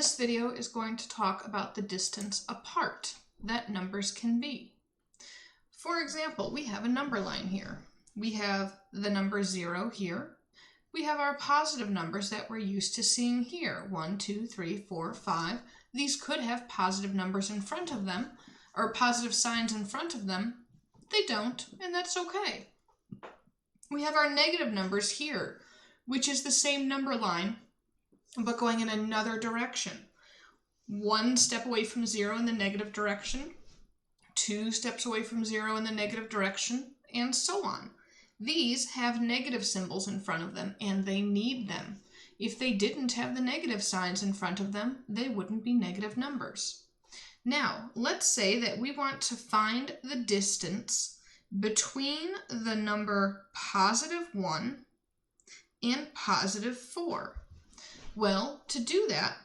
this video is going to talk about the distance apart that numbers can be. For example, we have a number line here. We have the number 0 here. We have our positive numbers that we're used to seeing here. 1, 2, 3, 4, 5. These could have positive numbers in front of them, or positive signs in front of them. They don't, and that's okay. We have our negative numbers here, which is the same number line, but going in another direction. 1 step away from 0 in the negative direction, 2 steps away from 0 in the negative direction, and so on. These have negative symbols in front of them, and they need them. If they didn't have the negative signs in front of them, they wouldn't be negative numbers. Now, let's say that we want to find the distance between the number positive 1 and positive 4. Well, to do that,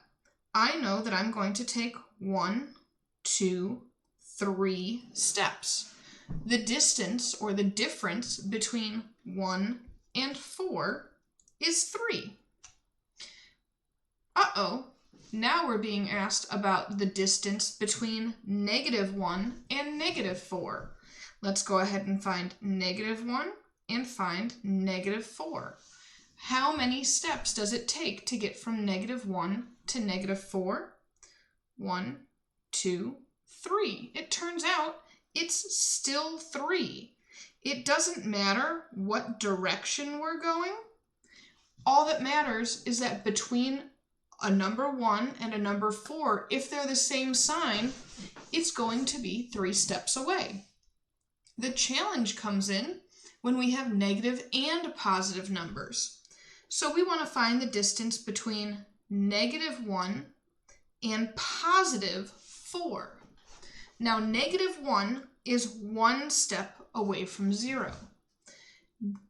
I know that I'm going to take 1, 2, 3 steps. The distance, or the difference, between 1 and 4 is 3. Uh-oh, now we're being asked about the distance between -1 and -4. Let's go ahead and find -1 and find -4. How many steps does it take to get from -1 to -4? 1, 2, 3. It turns out it's still 3. It doesn't matter what direction we're going. All that matters is that between a number 1 and a number 4, if they're the same sign, it's going to be 3 steps away. The challenge comes in when we have negative and positive numbers. So we want to find the distance between -1 and positive 4. Now, -1 is 1 step away from 0.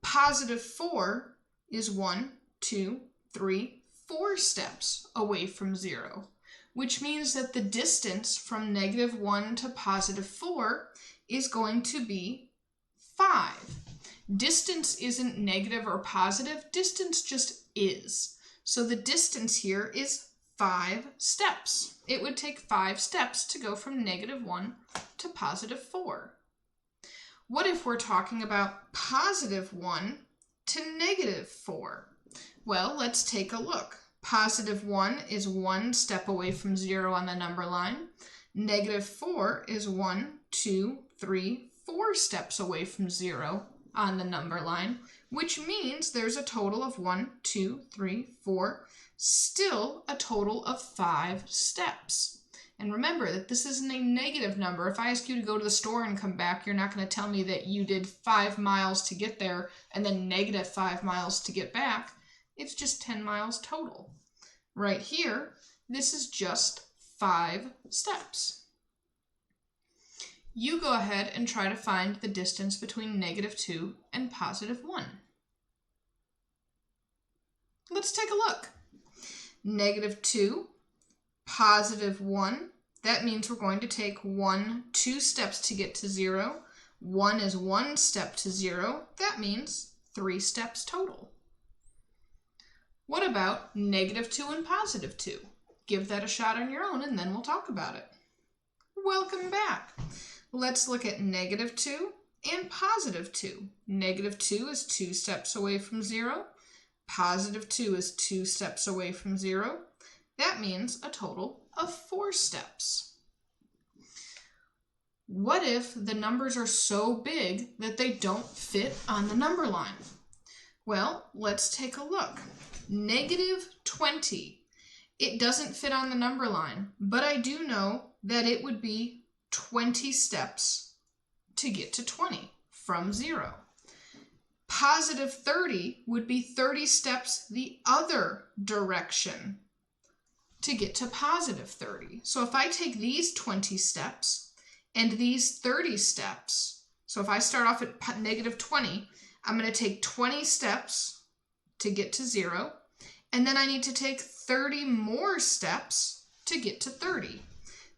Positive 4 is 1, 2, 3, 4 steps away from 0, which means that the distance from -1 to positive 4 is going to be 5. Distance isn't negative or positive, distance just is. So the distance here is 5 steps. It would take 5 steps to go from -1 to positive 4. What if we're talking about positive 1 to -4? Well, let's take a look. Positive 1 is 1 step away from 0 on the number line. -4 is 1, 2, 3, 4 steps away from 0 on the number line, which means there's a total of 1, 2, 3, 4, still a total of 5 steps. And remember that this isn't a negative number. If I ask you to go to the store and come back, you're not going to tell me that you did 5 miles to get there and then -5 miles to get back. It's just 10 miles total. Right here, this is just 5 steps. You go ahead and try to find the distance between -2 and positive 1. Let's take a look. -2, positive 1. That means we're going to take 2 steps to get to 0. 1 is 1 step to 0. That means 3 steps total. What about -2 and positive 2? Give that a shot on your own and then we'll talk about it. Welcome back. Let's look at -2 and positive 2. -2 is 2 steps away from 0. Positive 2 is 2 steps away from 0. That means a total of 4 steps. What if the numbers are so big that they don't fit on the number line? Well, let's take a look. -20. It doesn't fit on the number line, but I do know that it would be 20 steps to get to 20 from 0. Positive 30 would be 30 steps the other direction to get to positive 30. So if I take these 20 steps and these 30 steps, so if I start off at -20, I'm going to take 20 steps to get to 0, and then I need to take 30 more steps to get to 30.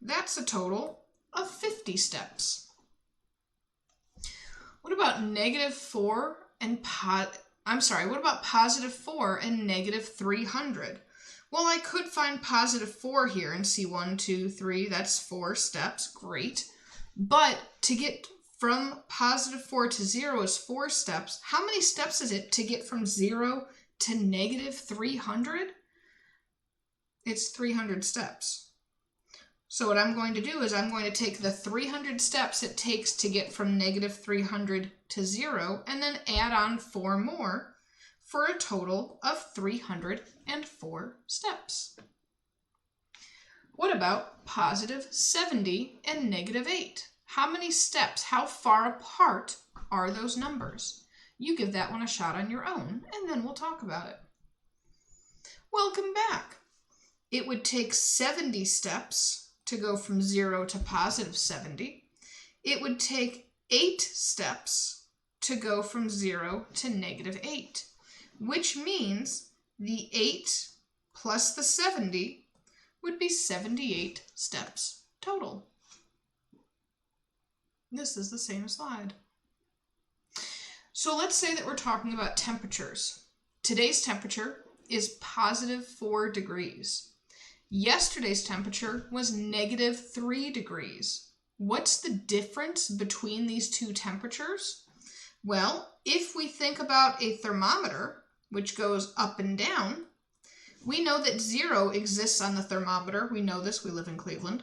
That's a total of 50 steps. What about what about positive 4 and -300? Well, I could find positive 4 here and see 1, 2, 3, that's 4 steps, great. But to get from positive 4 to 0 is 4 steps. How many steps is it to get from 0 to negative 300? It's 300 steps. So what I'm going to do is I'm going to take the 300 steps it takes to get from negative 300 to 0 and then add on 4 more for a total of 304 steps. What about positive 70 and negative 8? How many steps, how far apart are those numbers? You give that one a shot on your own, and then we'll talk about it. Welcome back. It would take 70 steps to go from 0 to positive 70. It would take 8 steps to go from 0 to negative 8, which means the 8 plus the 70 would be 78 steps total. This is the same slide. So let's say that we're talking about temperatures. Today's temperature is positive 4 degrees. Yesterday's temperature was negative 3 degrees. What's the difference between these two temperatures? Well, if we think about a thermometer, which goes up and down, we know that 0 exists on the thermometer. We know this, we live in Cleveland.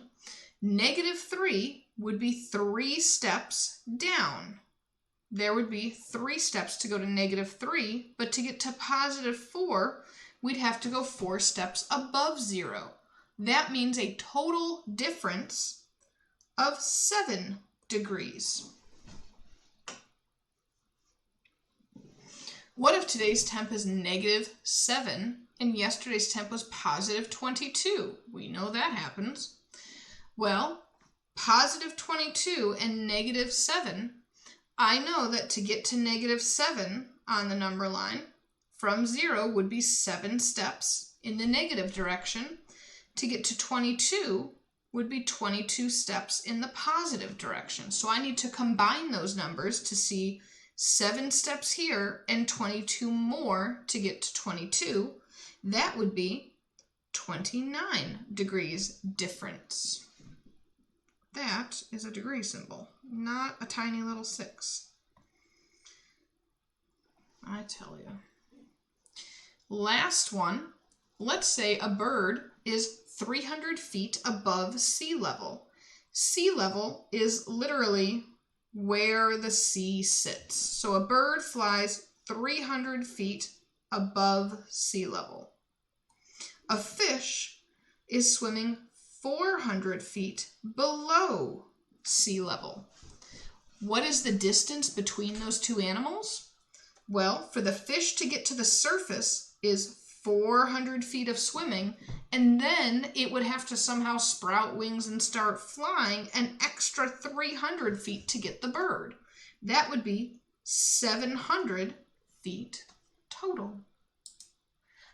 Negative 3 would be 3 steps down. There would be 3 steps to go to negative 3, but to get to positive 4, we'd have to go 4 steps above 0. That means a total difference of 7 degrees. What if today's temp is negative 7 and yesterday's temp was positive 22? We know that happens. Well, positive 22 and negative 7, I know that to get to negative 7 on the number line, from 0 would be 7 steps in the negative direction. To get to 22 would be 22 steps in the positive direction. So I need to combine those numbers to see 7 steps here and 22 more to get to 22. That would be 29 degrees difference. That is a degree symbol, not a tiny little 6. I tell you. Last one, let's say a bird is 300 feet above sea level. Sea level is literally where the sea sits. So a bird flies 300 feet above sea level. A fish is swimming 400 feet below sea level. What is the distance between those two animals? Well, for the fish to get to the surface is 400 feet of swimming, and then it would have to somehow sprout wings and start flying an extra 300 feet to get the bird. That would be 700 feet total.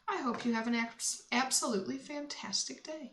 I hope you have an absolutely fantastic day.